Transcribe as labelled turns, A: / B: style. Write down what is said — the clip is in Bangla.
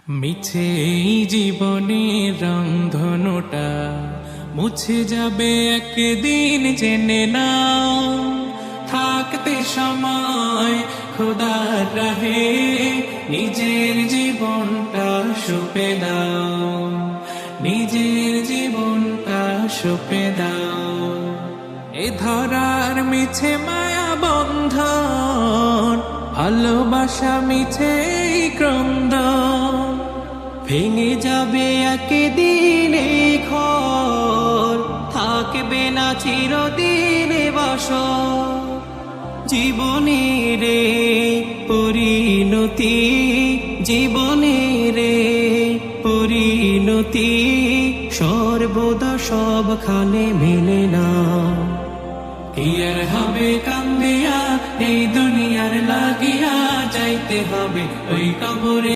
A: মিছে এই জীবনের রংধনুটা মুছে যাবে একদিন, জেনে নাও। থাকতে সময় খোদার রাহে নিজের জীবনটা সঁপে দাও, নিজের জীবনটা সঁপে দাও। এ ধরার মিছে মায়া বন্ধন, ভালোবাসা মিছে এই ক্রন্দন, ভেঙে যাবে একদিন এই ঘর, থাকবে না চিরদিন বাসর। জীবনের পরিণতি, জীবনের পরিণতি সর্বদা সবখানে মেলে না। কি আর হবে কান্দিয়া এই দুনিয়ার লাগিয়া, যাইতে হবে ওই কবরে